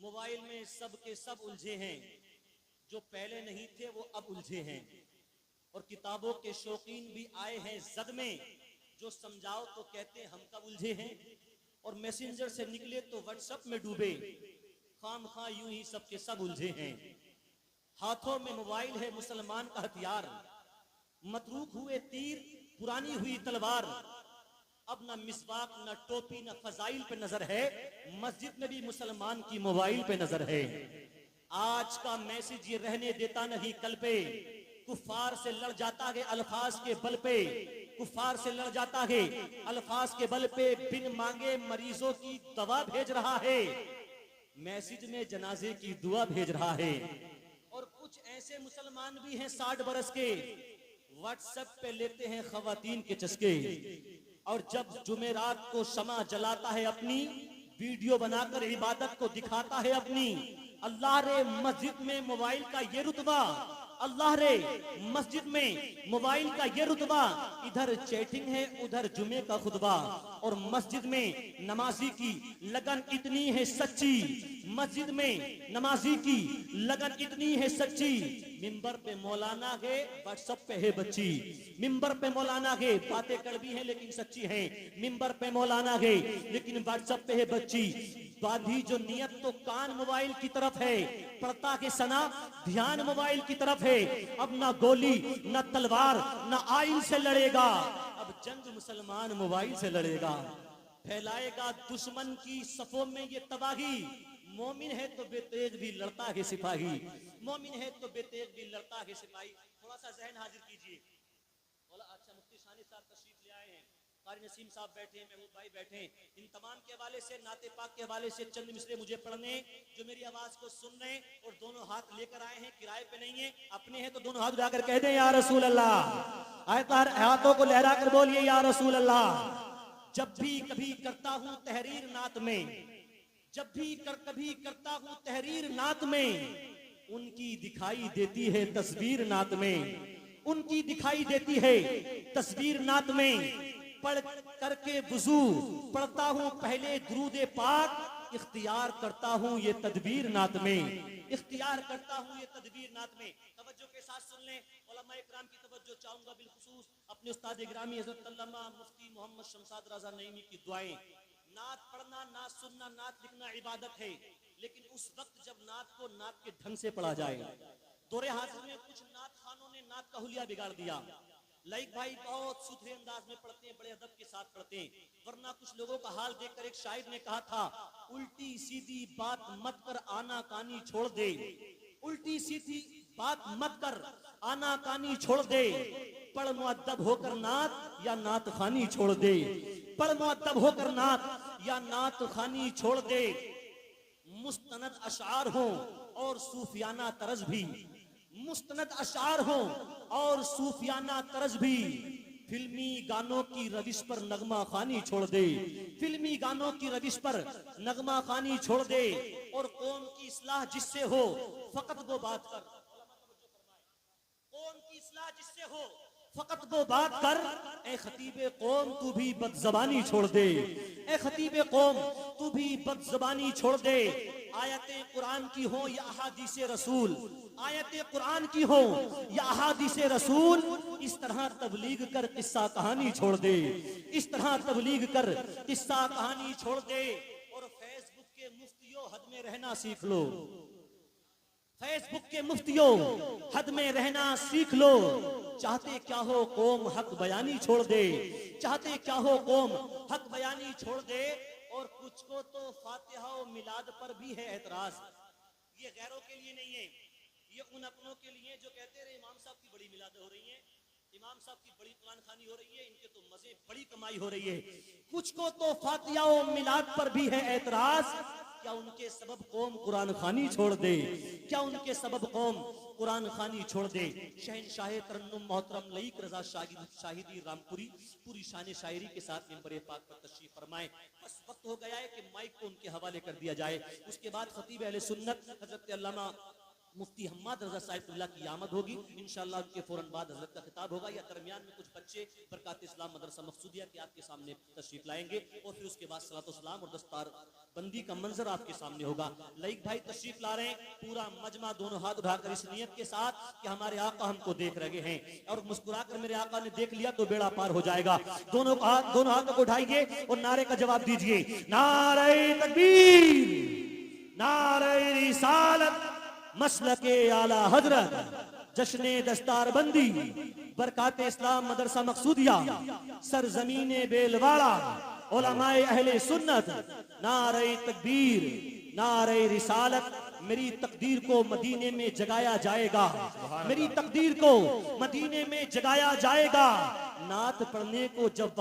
Mobile में सब के सब उलझे हैं, जो पहले नहीं थे वो अब उलझे हैं। और किताबों के शौकीन भी आए हैं जद में, जो समझाओ तो कहते हम कब उलझे हैं। और मैसेंजर से निकले तो व्हाट्सएप में डूबे, खाम खा यूं ही सब के सब उलझे हैं। हाथों में मोबाइल है मुसलमान का हथियार, मतरूक हुए तीर पुरानी हुई तलवार। अब न मिसवाक न टोपी न फजाइल पे नजर है, मस्जिद में भी मुसलमान की मोबाइल पे नजर है। आज का मैसेज ये रहने देता नहीं कल पे, कुफार से लड़ जाता है अल्फाज के बल पे, कुफार से लड़ जाता है अल्फाज के बल पे। बिन मांगे मरीजों की दवा भेज रहा है, मैसेज में जनाजे की दुआ भेज रहा है। और कुछ ऐसे मुसलमान भी हैं 60 बरस के, व्हाट्सएप पे लेते हैं खवातीन के चस्के। और जब जुमेरात को शमा जलाता है अपनी, वीडियो बनाकर इबादत को दिखाता है अपनी। अल्लाह रे मस्जिद में मोबाइल का ये रुतबा, अल्लाह रे मस्जिद में मोबाइल का ये रुतबा। इधर चैटिंग है उधर जुमे का खुतबा। और मस्जिद में नमाजी की लगन इतनी है सच्ची, मस्जिद में नमाजी की लगन इतनी है सच्ची। मिंबर पे मौलाना है व्हाट्सएप पे है बच्ची, मिंबर पे मौलाना है बातें कड़वी हैं लेकिन सच्ची हैं। मिंबर पे मौलाना है लेकिन व्हाट्सएप पे है बच्ची। बाधी जो नियत तो कान मोबाइल की तरफ है, पढ़ता के सना ध्यान मोबाइल की तरफ है। अब ना गोली ना तलवार ना आइन से लड़ेगा, अब जंग मुसलमान मोबाइल से लड़ेगा। फैलाएगा दुश्मन की सफों में ये तबाही, मोमिन है तो बेतेज भी लड़ता है सिपाही, मोमिन है तो बेतेज भी लड़ता है सिपाही। थोड़ा सा जहन हाजिर कीजिए। बोला अच्छा मुफ्ती शानी साहब तशरीफ ले आए हैं, कारी नसीम साहब बैठे हैं, महमूद भाई बैठे हैं। इन तमाम के हवाले से नाते पाक के हवाले से चंद मिसरे मुझे पढ़ने, जो मेरी आवाज को सुन रहे हैं और दोनों हाथ लेकर आए हैं, किराए पे नहीं है, अपने हैं तो दोनों हाथ उठाकर कह दें या रसूल अल्लाह। आयतार हाथों को लहरा कर बोलिए या रसूल अल्लाह। जब भी कभी करता हूं तहरीर नात में, जब भी कभी करता हूं तहरीर नात में, उनकी दिखाई देती है तस्वीर नात में, उनकी दिखाई देती है तस्वीर नात में। पढ़ करके वुजू पढ़ता हूं पहले दुरूद पाक, इख्तियार करता हूं ये तदबीर नात में, इख्तियार करता हूं ये तदबीर नात में। तवज्जो के साथ सुन लें, उलमा इकराम की तवज्जो चाहूंगा बिलखुसूस अपने उस्ताद गिरामी हज़रत अल्लामा मुफ्ती मोहम्मद शमशाद रज़ा नईमी की दुआएं। नात पढ़ना नात सुनना नात लिखना इबादत है, लेकिन उस वक्त जब नात को नात के ढंग से पढ़ा जाए। दौरे हाजिर में कुछ नात खानों ने नात का हुलिया बिगाड़ दिया। लाइक भाई बहुत सुथरे अंदाज में पढ़ते हैं, बड़े अदब के साथ पढ़ते हैं, वरना कुछ लोगों का हाल देखकर एक शायर ने कहा था, उल्टी सीधी बात मत कर आना कानी छोड़ दे, उल्टी सीधी बात मत कर आना कानी छोड़ दे। पढ़ मुअद्दब होकर नात या नात खानी छोड़ दे, पढ़ मुअद्दब होकर नात या नात खानी छोड़ दे। मुस्तनद अशार हो और सूफियाना तरज भी, मुस्तनद अशार हो और सूफियाना तरज भी। फिल्मी गानों की रविश पर नगमा खानी छोड़ दे, फिल्मी गानों की रविश पर नगमा खानी छोड़ दे। और कौम की इस्लाह जिससे हो फकत वो बात कर, कौम की इस्लाह जिससे हो फकत वो बात कर। ए खतीबे कौम तू भी बदजबानी छोड़ दे, ए खतीबे कौम तू भी बदजबानी छोड़ दे। आयते कुरान की हो या अहादीसे रसूल, आयते कुरान की हो या अहादीसे रसूल, इस तरह तबलीग कर किस्सा कहानी छोड़ दे, इस तरह तबलीग कर किस्सा कहानी छोड़ दे। और फेसबुक के मुफ्तियों हद में रहना सीख लो, फेसबुक के मुफ्तियों हद में रहना सीख लो। चाहते क्या हो कौम हक बयानी छोड़ दे, चाहते क्या हो कौम हक बयानी छोड़ दे। और कुछ को तो फातिहा और मिलाद पर भी है एतराज, ये गैरों के लिए नहीं है, ये उन अपनों के लिए जो कहते रहे इमाम साहब की बड़ी मिलाद हो रही है, इमाम साहब की बड़ी कुरान खानी हो रही है, इनके तो मजे बड़ी कमाई हो रही है। कुछ को तो फातिहा और मिलाद पर भी है एतराज, क्या उनके सबब कौम कुरान खानी छोड़ दे, क्या उनके सबब कौम कुरान खानी छोड़ दे। शहनशाह तरन्नुम मोहतरम लईक रजा शाहिदी रामपुरी पूरी शान शायरी के साथ मिंबर पाक पर तशरीफ फरमाए। बस वक्त हो गया है कि माइक को उनके हवाले कर दिया जाए। उसके बाद खतीब अहले सुन्नत हजरत अल्लामा मुफ्ती हम्माद रजा साहिबुल्लाह की आमद होगी इंशाअल्लाह। उनके फौरन बाद हजरत का खिताब होगा। या दरमियान में कुछ बच्चे बरकात इस्लाम मदरसा मकसूदिया के आपके सामने तशरीफ लाएंगे और फिर उसके बाद सलातो सलाम और दस्तार बंदी का मंजर आपके सामने होगा। लईक भाई तशरीफ ला रहे हैं, पूरा मजमा दोनों हाथ उठाकर इस नियत के साथ कि हमारे आका हमको देख रहे हैं और मुस्कुराकर मेरे आका ने देख लिया तो बेड़ा पार हो जाएगा। दोनों हाथों को उठाइए और नारे का जवाब दीजिए, नारे तकबीर, नारे रिसालत, मसलके आला हजरत, जश्ने दस्तारबंदी, बरकाते इस्लाम मदरसा मकसूदिया, सरजमीने बेलवाड़ा, उलमाए अहले सुन्नत, नारे तकबीर, नारे रिसालत। मेरी तकदीर को मदीने में जगाया जाएगा, मेरी तकदीर को मदीने में जगाया जाएगा। नात पढ़ने को जब